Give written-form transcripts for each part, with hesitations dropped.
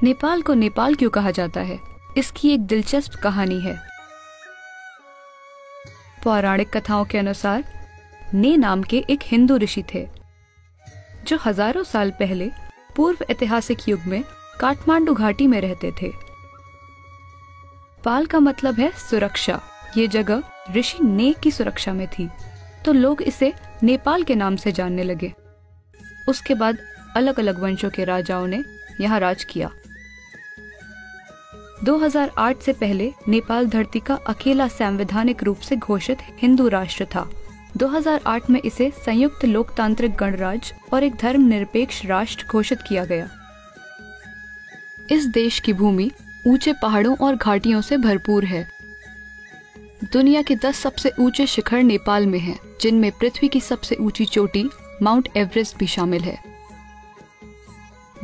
नेपाल को नेपाल क्यों कहा जाता है, इसकी एक दिलचस्प कहानी है। पौराणिक कथाओं के अनुसार ने नाम के एक हिंदू ऋषि थे जो हजारों साल पहले पूर्व ऐतिहासिक युग में काठमांडू घाटी में रहते थे। पाल का मतलब है सुरक्षा। ये जगह ऋषि ने की सुरक्षा में थी, तो लोग इसे नेपाल के नाम से जानने लगे। उसके बाद अलग अलग वंशों के राजाओं ने यहाँ राज किया। 2008 से पहले नेपाल धरती का अकेला संवैधानिक रूप से घोषित हिंदू राष्ट्र था। 2008 में इसे संयुक्त लोकतांत्रिक गणराज्य और एक धर्मनिरपेक्ष राष्ट्र घोषित किया गया। इस देश की भूमि ऊंचे पहाड़ों और घाटियों से भरपूर है। दुनिया के 10 सबसे ऊंचे शिखर नेपाल में हैं, जिनमें पृथ्वी की सबसे ऊंची चोटी माउंट एवरेस्ट भी शामिल है।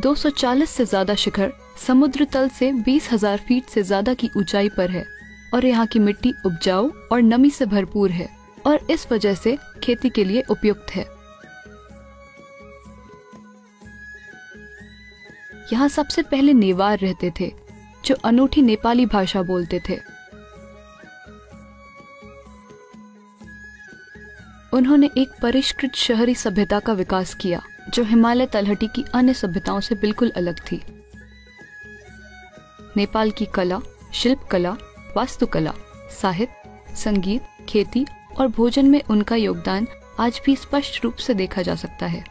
240 से ज्यादा शिखर समुद्र तल से 20,000 फीट से ज्यादा की ऊंचाई पर है और यहाँ की मिट्टी उपजाऊ और नमी से भरपूर है और इस वजह से खेती के लिए उपयुक्त है। यहाँ सबसे पहले नेवार रहते थे जो अनूठी नेपाली भाषा बोलते थे। उन्होंने एक परिष्कृत शहरी सभ्यता का विकास किया जो हिमालय तलहटी की अन्य सभ्यताओं से बिल्कुल अलग थी। नेपाल की कला, शिल्पकला, वास्तुकला, साहित्य, संगीत, खेती और भोजन में उनका योगदान आज भी स्पष्ट रूप से देखा जा सकता है।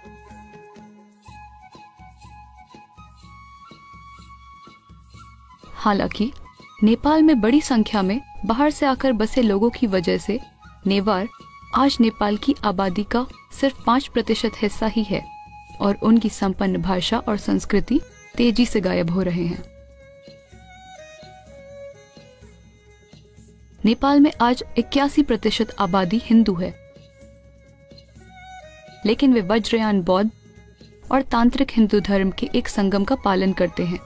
हालांकि नेपाल में बड़ी संख्या में बाहर से आकर बसे लोगों की वजह से नेवार आज नेपाल की आबादी का सिर्फ 5% हिस्सा ही है और उनकी संपन्न भाषा और संस्कृति तेजी से गायब हो रहे हैं। नेपाल में आज 81% आबादी हिंदू है, लेकिन वे वज्रयान बौद्ध और तांत्रिक हिंदू धर्म के एक संगम का पालन करते हैं,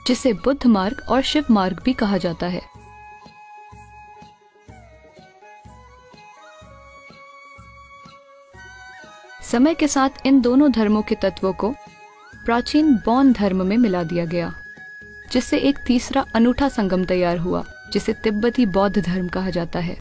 जिसे बुद्ध मार्ग और शिव मार्ग भी कहा जाता है। समय के साथ इन दोनों धर्मों के तत्वों को प्राचीन बौद्ध धर्म में मिला दिया गया, जिससे एक तीसरा अनूठा संगम तैयार हुआ जिसे तिब्बती बौद्ध धर्म कहा जाता है।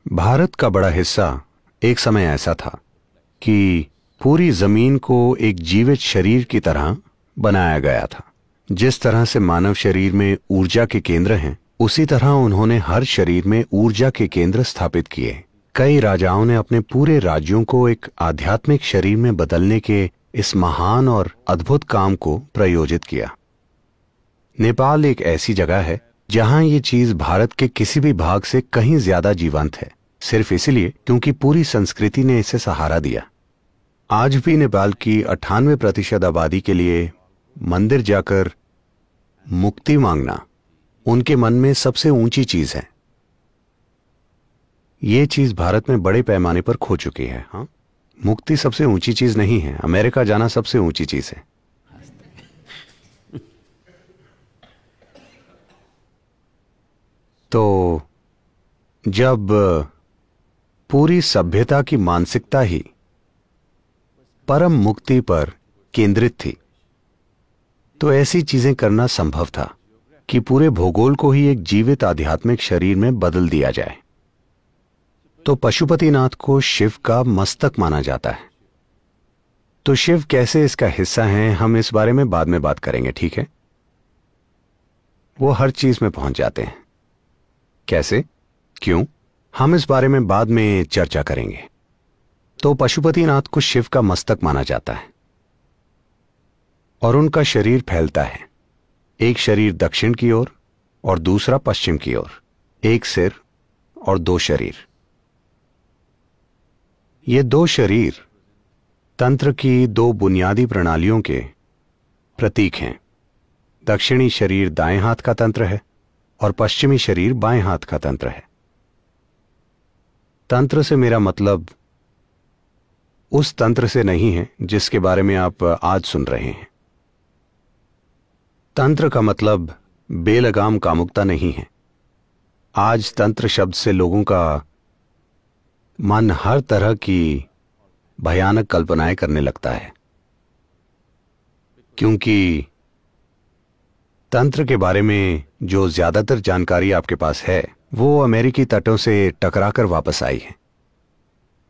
भारत का बड़ा हिस्सा एक समय ऐसा था कि पूरी जमीन को एक जीवित शरीर की तरह बनाया गया था। जिस तरह से मानव शरीर में ऊर्जा के केंद्र हैं, उसी तरह उन्होंने हर शरीर में ऊर्जा के केंद्र स्थापित किए। कई राजाओं ने अपने पूरे राज्यों को एक आध्यात्मिक शरीर में बदलने के इस महान और अद्भुत काम को प्रयोजित किया। नेपाल एक ऐसी जगह है जहां ये चीज भारत के किसी भी भाग से कहीं ज्यादा जीवंत है, सिर्फ इसलिए क्योंकि पूरी संस्कृति ने इसे सहारा दिया। आज भी नेपाल की 98% आबादी के लिए मंदिर जाकर मुक्ति मांगना उनके मन में सबसे ऊंची चीज है। ये चीज भारत में बड़े पैमाने पर खो चुकी है। हाँ, मुक्ति सबसे ऊंची चीज नहीं है, अमेरिका जाना सबसे ऊंची चीज है। तो जब पूरी सभ्यता की मानसिकता ही परम मुक्ति पर केंद्रित थी, तो ऐसी चीजें करना संभव था कि पूरे भूगोल को ही एक जीवित आध्यात्मिक शरीर में बदल दिया जाए। तो पशुपतिनाथ को शिव का मस्तक माना जाता है। तो शिव कैसे इसका हिस्सा हैं, हम इस बारे में बाद में बात करेंगे, ठीक है? वो हर चीज में पहुंच जाते हैं। कैसे, क्यों, हम इस बारे में बाद में चर्चा करेंगे। तो पशुपतिनाथ को शिव का मस्तक माना जाता है और उनका शरीर फैलता है, एक शरीर दक्षिण की ओर और दूसरा पश्चिम की ओर, एक सिर और 2 शरीर। ये 2 शरीर तंत्र की 2 बुनियादी प्रणालियों के प्रतीक हैं। दक्षिणी शरीर दाएं हाथ का तंत्र है और पश्चिमी शरीर बाएं हाथ का तंत्र है। तंत्र से मेरा मतलब उस तंत्र से नहीं है जिसके बारे में आप आज सुन रहे हैं। तंत्र का मतलब बेलगाम कामुकता नहीं है। आज तंत्र शब्द से लोगों का मन हर तरह की भयानक कल्पनाएं करने लगता है, क्योंकि तंत्र के बारे में जो ज्यादातर जानकारी आपके पास है वो अमेरिकी तटों से टकराकर वापस आई है।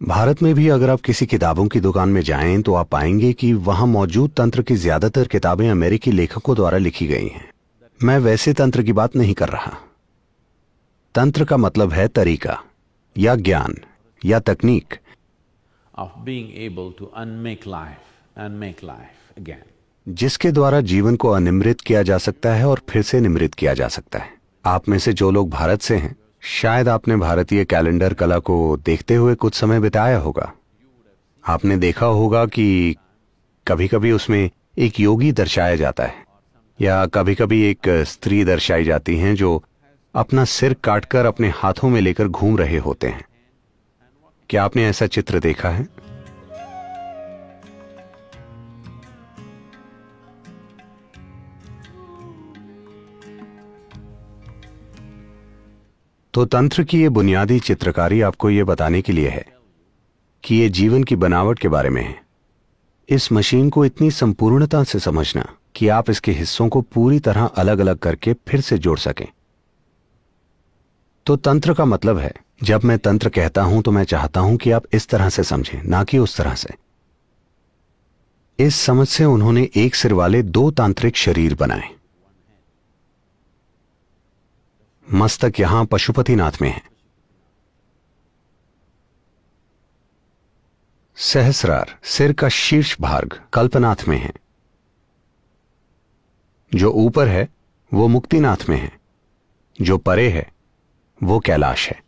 भारत में भी अगर आप किसी किताबों की दुकान में जाएं तो आप पाएंगे कि वहां मौजूद तंत्र की ज्यादातर किताबें अमेरिकी लेखकों द्वारा लिखी गई हैं। मैं वैसे तंत्र की बात नहीं कर रहा। तंत्र का मतलब है तरीका या ज्ञान या तकनीक of being able to unmake life and make life again. जिसके द्वारा जीवन को अनिमृत किया जा सकता है और फिर से निमृत किया जा सकता है। आप में से जो लोग भारत से हैं, शायद आपने भारतीय कैलेंडर कला को देखते हुए कुछ समय बिताया होगा। आपने देखा होगा कि कभी कभी उसमें एक योगी दर्शाया जाता है या कभी कभी एक स्त्री दर्शाई जाती हैं जो अपना सिर काटकर अपने हाथों में लेकर घूम रहे होते हैं। क्या आपने ऐसा चित्र देखा है? तो तंत्र की ये बुनियादी चित्रकारी आपको ये बताने के लिए है कि ये जीवन की बनावट के बारे में है। इस मशीन को इतनी संपूर्णता से समझना कि आप इसके हिस्सों को पूरी तरह अलग अलग करके फिर से जोड़ सकें। तो तंत्र का मतलब है, जब मैं तंत्र कहता हूं तो मैं चाहता हूं कि आप इस तरह से समझें, ना कि उस तरह से। इस समझ से उन्होंने एक सिर वाले 2 तांत्रिक शरीर बनाए। मस्तक यहां पशुपतिनाथ में है, सहस्रार सिर का शीर्ष भाग कल्पनाथ में है, जो ऊपर है वो मुक्तिनाथ में है, जो परे है वो कैलाश है।